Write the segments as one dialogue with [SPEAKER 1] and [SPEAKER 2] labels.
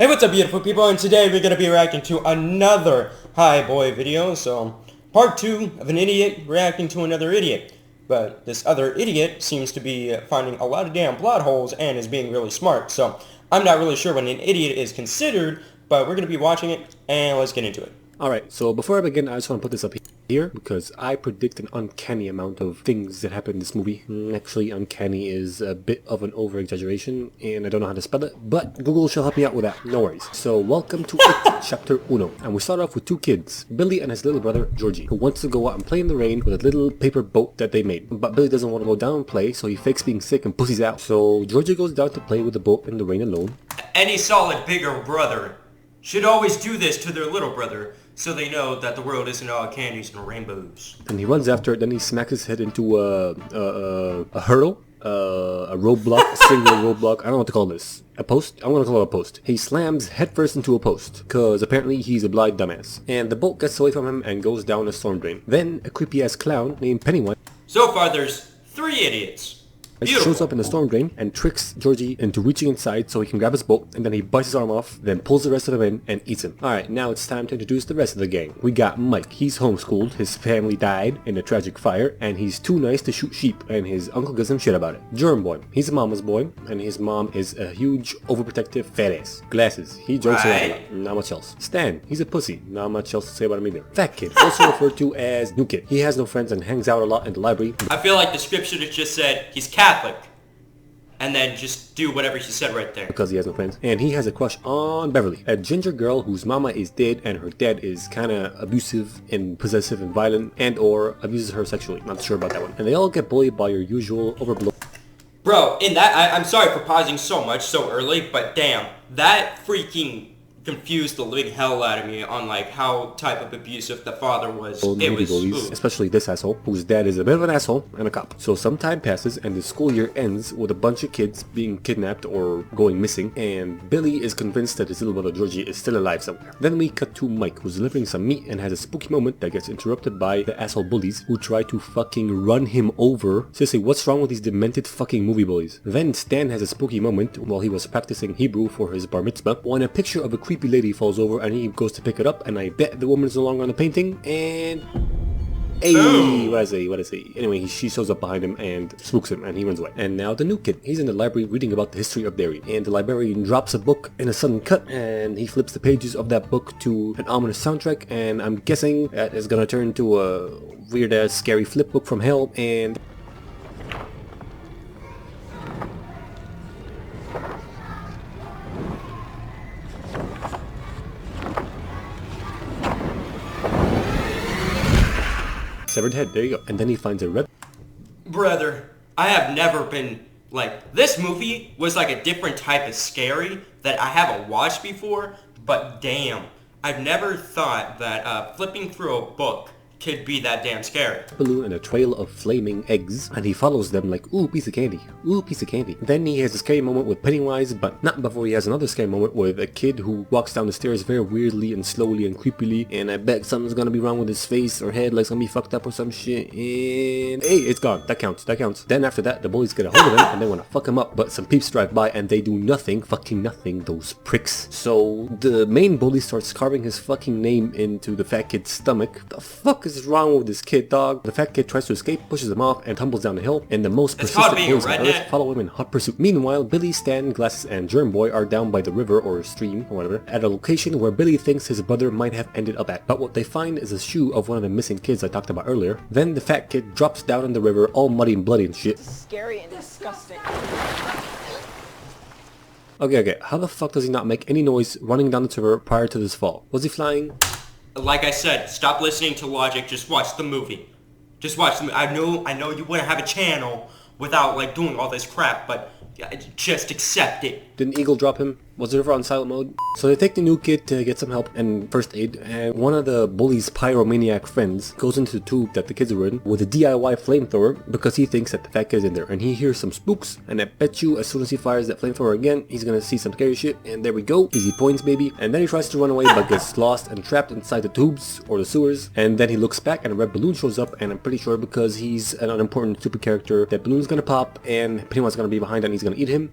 [SPEAKER 1] Hey, what's up, beautiful people? And today we're going to be reacting to another Hi Boy video. So, part 2 of an idiot reacting to another idiot. But this other idiot seems to be finding a lot of damn plot holes and is being really smart. So, I'm not really sure what an idiot is considered, but we're going to be watching it, and let's get into it.
[SPEAKER 2] Alright, so before I begin, I just want to put this up here because I predict an uncanny amount of things that happen in this movie. Actually, uncanny is a bit of an over-exaggeration, and I don't know how to spell it, but Google shall help me out with that, no worries. So, welcome to It, Chapter Uno. And we start off with two kids, Billy and his little brother, Georgie, who wants to go out and play in the rain with a little paper boat that they made. But Billy doesn't want to go down and play, so he fakes being sick and pussies out. So, Georgie goes down to play with the boat in the rain alone.
[SPEAKER 1] Any solid bigger brother should always do this to their little brother, so they know that the world isn't all candies and rainbows.
[SPEAKER 2] And he runs after it, then he smacks his head into a hurdle, a roadblock, a single roadblock, I don't know what to call this. A post? I'm gonna call it a post. He slams headfirst into a post, cause apparently he's a blind dumbass. And the boat gets away from him and goes down a storm drain. Then a creepy ass clown named Pennywise
[SPEAKER 1] So far there's 3 idiots. Beautiful.
[SPEAKER 2] Shows up in the storm drain and tricks Georgie into reaching inside so he can grab his boat, and then he bites his arm off, then pulls the rest of him in and eats him. Alright, now it's time to introduce the rest of the gang. We got Mike. He's homeschooled, his family died in a tragic fire, and he's too nice to shoot sheep, and his uncle gives him shit about it. Germ Boy. He's a mama's boy, and his mom is a huge, overprotective fat ass. Glasses. He jokes around a lot. Not much else. Stan. He's a pussy. Not much else to say about him either. Fat Kid. Also referred to as New Kid. He has no friends and hangs out a lot in the library.
[SPEAKER 1] I feel like the script should have just said he's Catholic. And then just do whatever she said right there.
[SPEAKER 2] Because he has no friends. And he has a crush on Beverly, a ginger girl whose mama is dead and her dad is kinda abusive and possessive and violent and or abuses her sexually. Not sure about that one. And they all get bullied by your usual overblown.
[SPEAKER 1] Bro, in that, I'm sorry for pausing so much so early, but damn, that freaking confused the living hell out of me on like how type of abusive the father was. It was
[SPEAKER 2] bullies, especially this asshole, whose dad is a bit of an asshole and a cop. So some time passes and the school year ends with a bunch of kids being kidnapped or going missing, and Billy is convinced that his little brother Georgie is still alive somewhere. Then we cut to Mike, who's delivering some meat and has a spooky moment that gets interrupted by the asshole bullies who try to fucking run him over. Seriously, what's wrong with these demented fucking movie bullies? Then Stan has a spooky moment while he was practicing Hebrew for his bar mitzvah when a picture of a creepy lady falls over and he goes to pick it up, and I bet the woman's no longer on the painting, and hey, what I say? Anyway, she shows up behind him and spooks him and he runs away. And now the new kid, he's in the library reading about the history of dairy, and the librarian drops a book in a sudden cut and he flips the pages of that book to an ominous soundtrack, and I'm guessing that is gonna turn to a weird ass scary flip book from hell. And severed head, there you go. And then he finds a red...
[SPEAKER 1] Brother, I have never been, like, this movie was like a different type of scary that I haven't watched before, but damn, I've never thought that flipping through a book could be that damn scary.
[SPEAKER 2] Balloon and a trail of flaming eggs, and he follows them like, ooh, piece of candy, ooh, piece of candy. Then he has a scary moment with Pennywise, but not before he has another scary moment with a kid who walks down the stairs very weirdly and slowly and creepily, and I bet something's gonna be wrong with his face or head, like it's gonna be fucked up or some shit, and hey, it's gone. That counts. Then after that, the bullies get a hold of him and they wanna fuck him up, but some peeps drive by and they do nothing, fucking nothing, those pricks. So the main bully starts carving his fucking name into the fat kid's stomach. The fuck is wrong with this kid, dog? The fat kid tries to escape, pushes him off, and tumbles down the hill, and the most persistent boys on earth follow him in hot pursuit. Meanwhile, Billy, Stan, Glasses, and Germ Boy are down by the river or stream or whatever, at a location where Billy thinks his brother might have ended up at. But what they find is a shoe of one of the missing kids I talked about earlier. Then the fat kid drops down in the river, all muddy and bloody and shit.
[SPEAKER 3] Scary and disgusting.
[SPEAKER 2] Okay, how the fuck does he not make any noise running down the river prior to this fall? Was he flying?
[SPEAKER 1] Like I said, stop listening to logic, just watch the movie. Just watch the movie. I know you wouldn't have a channel without like doing all this crap, but just accept it.
[SPEAKER 2] Didn't Eagle drop him? Was the river on silent mode? So they take the new kid to get some help and first aid, and one of the bully's pyromaniac friends goes into the tube that the kids are in with a DIY flamethrower because he thinks that the fat kid's in there, and he hears some spooks, and I bet you as soon as he fires that flamethrower again, he's gonna see some scary shit, and there we go, easy points baby. And then he tries to run away but gets lost and trapped inside the tubes or the sewers, and then he looks back and a red balloon shows up, and I'm pretty sure because he's an unimportant super character, that balloon's gonna pop and Pennywise's gonna be behind and he's gonna eat him.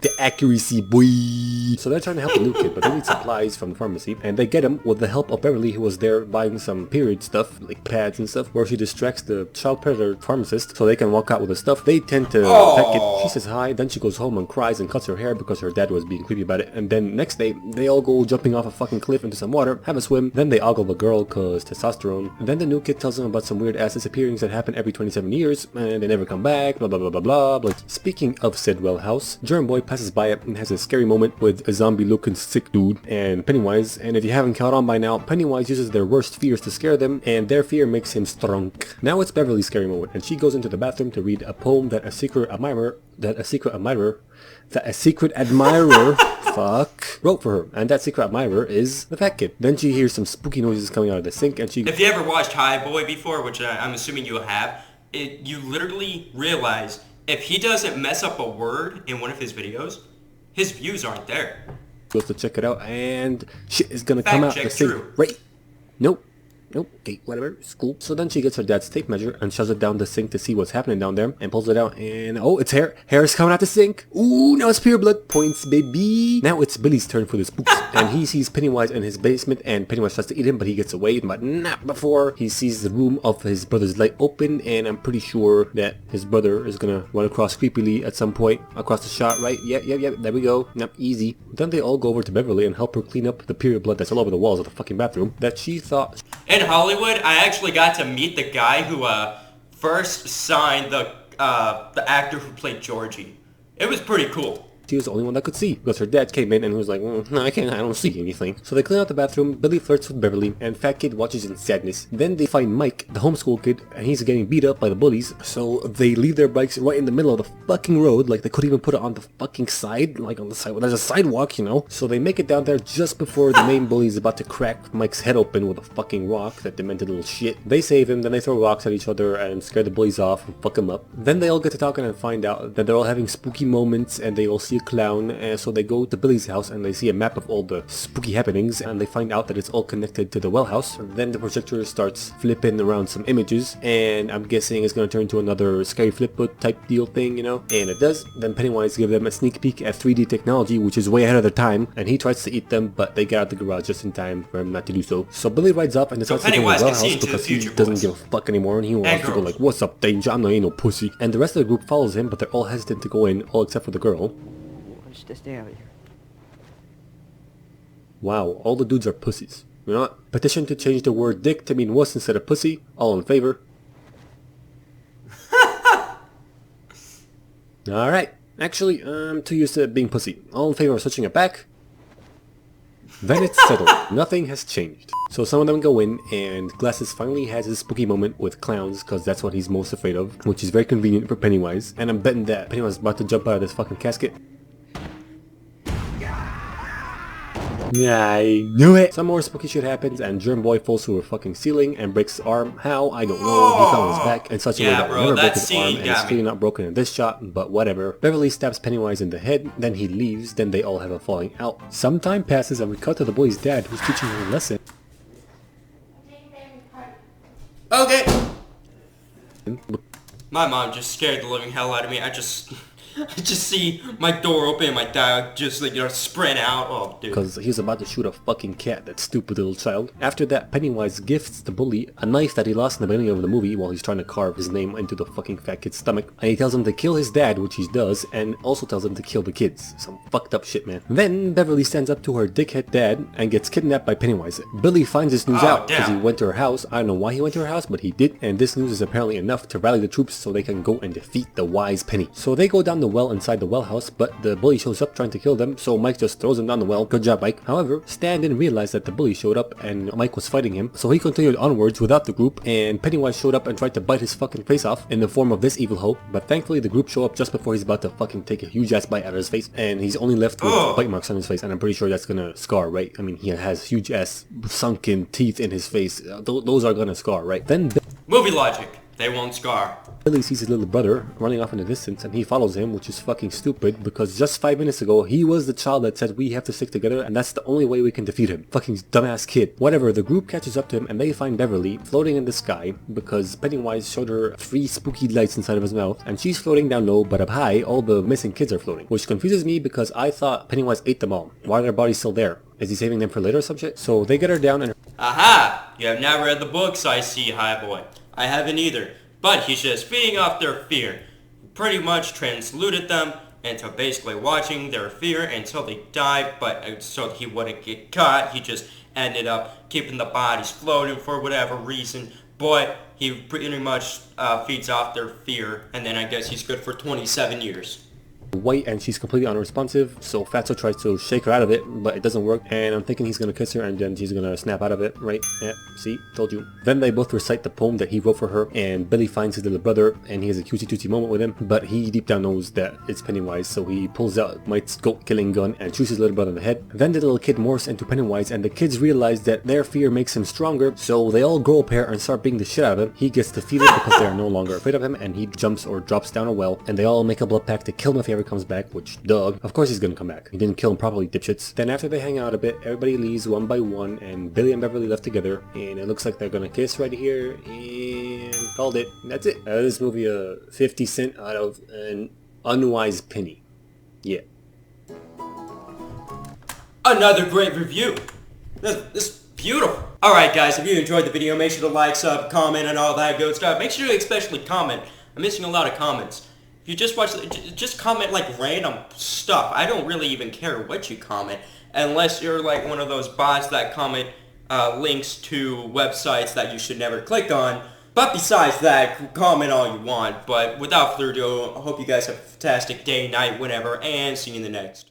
[SPEAKER 2] The accuracy, boy. So they're trying to help the new kid, but they need supplies from the pharmacy, and they get him with the help of Beverly, who was there buying some period stuff, like pads and stuff, where she distracts the child predator pharmacist so they can walk out with the stuff. They tend to peck it. She says hi, then she goes home and cries and cuts her hair because her dad was being creepy about it. And then next day, they all go jumping off a fucking cliff into some water, have a swim, then they ogle the girl cause testosterone. And then the new kid tells them about some weird ass disappearings that happen every 27 years, and they never come back, blah blah blah blah blah. But speaking of said well house, German boy passes by it and has a scary moment with a zombie looking sick dude and Pennywise. And if you haven't caught on by now, Pennywise uses their worst fears to scare them, and their fear makes him strong. Now it's Beverly's scary moment, and she goes into the bathroom to read a poem that a secret admirer fuck, wrote for her, and that secret admirer is the fat kid. Then she hears some spooky noises coming out of the sink, and she...
[SPEAKER 1] If you ever watched High Boy before, which I'm assuming you have, you literally realize if he doesn't mess up a word in one of his videos, his views aren't there.
[SPEAKER 2] Goes to check it out, and shit is gonna come out the sink. Right? Nope. Nope, okay, whatever, it's cool. So then she gets her dad's tape measure and shoves it down the sink to see what's happening down there, and pulls it out, and oh, it's hair. Hair is coming out the sink. Ooh, now it's pure blood. Points, baby. Now it's Billy's turn for the spooks, and he sees Pennywise in his basement, and Pennywise tries to eat him, but he gets away, but not before he sees the room of his brother's light open, and I'm pretty sure that his brother is gonna run across creepily at some point across the shot, right? Yep, there we go. Yep, easy. Then they all go over to Beverly and help her clean up the period blood that's all over the walls of the fucking bathroom that she thought...
[SPEAKER 1] In Hollywood, I actually got to meet the guy who first signed the actor who played Georgie. It was pretty cool.
[SPEAKER 2] She was the only one that could see, because her dad came in and he was like, no, I don't see anything. So they clean out the bathroom, Billy flirts with Beverly, and Fat Kid watches in sadness. Then they find Mike, the homeschool kid, and he's getting beat up by the bullies. So they leave their bikes right in the middle of the fucking road, like they couldn't even put it on the fucking side, like on the side, well, there's a sidewalk, you know. So they make it down there just before the main bully is about to crack Mike's head open with a fucking rock, that demented little shit. They save him, then they throw rocks at each other and scare the bullies off and fuck him up. Then they all get to talking and find out that they're all having spooky moments, and they all see a clown, and so they go to Billy's house and they see a map of all the spooky happenings, and they find out that it's all connected to the well house. Then the projector starts flipping around some images, and I'm guessing it's going to turn into another scary flipbook type deal thing, you know, and it does. Then Pennywise gives them a sneak peek at 3D technology, which is way ahead of their time, and he tries to eat them, but they get out the garage just in time for him not to do so. So Billy rides up and decides to go to the well house because he doesn't give a fuck anymore, and he wants to go like, what's up, danger, I'm not ain't no pussy. And the rest of the group follows him, but they're all hesitant to go in, all except for the girl.
[SPEAKER 3] Just stay out of here.
[SPEAKER 2] Wow, all the dudes are pussies. You know what? Petition to change the word dick to mean wuss instead of pussy. All in favor? Alright. Actually, I'm too used to being pussy. All in favor of switching it back? Then it's settled. Nothing has changed. So some of them go in, and Glasses finally has his spooky moment with clowns, because that's what he's most afraid of, which is very convenient for Pennywise. And I'm betting that Pennywise is about to jump out of this fucking casket. Yeah, I knew it! Some more spooky shit happens, and Germ Boy falls through a fucking ceiling and breaks his arm. How? I don't know. He fell on his back in such a way that never broke his arm, and it's clearly not broken in this shot, but whatever. Beverly stabs Pennywise in the head, then he leaves, then they all have a falling out. Some time passes and we cut to the boy's dad, who's teaching him a lesson.
[SPEAKER 1] Okay! My mom just scared the living hell out of me. I just see my door open and my dad just, like, you know, sprint out. Oh, dude.
[SPEAKER 2] Because he's about to shoot a fucking cat, that stupid little child. After that, Pennywise gifts the bully a knife that he lost in the beginning of the movie while he's trying to carve his name into the fucking fat kid's stomach. And he tells him to kill his dad, which he does, and also tells him to kill the kids. Some fucked up shit, man. Then Beverly stands up to her dickhead dad and gets kidnapped by Pennywise. Billy finds this news out because he went to her house. I don't know why he went to her house, but he did. And this news is apparently enough to rally the troops so they can go and defeat the wise Penny. So they go down the well inside the well house, but the bully shows up trying to kill them, so Mike just throws him down the well. Good job, Mike. However, Stan didn't realize that the bully showed up and Mike was fighting him, so he continued onwards without the group, and Pennywise showed up and tried to bite his fucking face off in the form of this evil hoe, but thankfully the group show up just before he's about to fucking take a huge ass bite out of his face, and he's only left with bite marks on his face, and I'm pretty sure that's gonna scar, right? I mean, he has huge ass sunken teeth in his face. Those are gonna scar, right? Then
[SPEAKER 1] movie logic. they won't scar.
[SPEAKER 2] Billy sees his little brother running off in the distance and he follows him, which is fucking stupid because just 5 minutes ago he was the child that said we have to stick together and that's the only way we can defeat him. Fucking dumbass kid. Whatever, the group catches up to him and they find Beverly floating in the sky because Pennywise showed her 3 spooky lights inside of his mouth and she's floating down low, but up high all the missing kids are floating, which confuses me because I thought Pennywise ate them all. Why are their bodies still there? Is he saving them for later or some shit? So they get her down and...
[SPEAKER 1] Aha! You have not read the books, I see, hi boy. I haven't either. But he's just feeding off their fear. He pretty much transluted them into basically watching their fear until they died, but so he wouldn't get caught, he just ended up keeping the bodies floating for whatever reason. But he pretty much feeds off their fear, and then I guess he's good for 27 years.
[SPEAKER 2] White and she's completely unresponsive, so Fatso tries to shake her out of it, but it doesn't work, and I'm thinking he's gonna kiss her and then she's gonna snap out of it, right? Yeah, see? Told you. Then they both recite the poem that he wrote for her, and Billy finds his little brother, and he has a cutesy moment with him, but he deep down knows that it's Pennywise, so he pulls out Mike's goat-killing gun and shoots his little brother in the head. Then the little kid morphs into Pennywise, and the kids realize that their fear makes him stronger, so they all grow a pair and start beating the shit out of him. He gets defeated because they are no longer afraid of him, and he jumps or drops down a well, and they all make a blood pact to kill him if he ever comes back, which, Doug, of course he's gonna come back. He didn't kill him properly, dipshits. Then after they hang out a bit, everybody leaves one by one, and Billy and Beverly left together, and it looks like they're gonna kiss right here, and called it. That's it. This movie a 50 cent out of an unwise penny. Yeah.
[SPEAKER 1] Another great review. This is beautiful. Alright guys, if you enjoyed the video, make sure to like, sub, comment, and all that good stuff. Make sure to especially comment. I'm missing a lot of comments. If you just watch, just comment like random stuff. I don't really even care what you comment, unless you're like one of those bots that comment links to websites that you should never click on. But besides that, comment all you want. But without further ado, I hope you guys have a fantastic day, night, whenever, and see you in the next.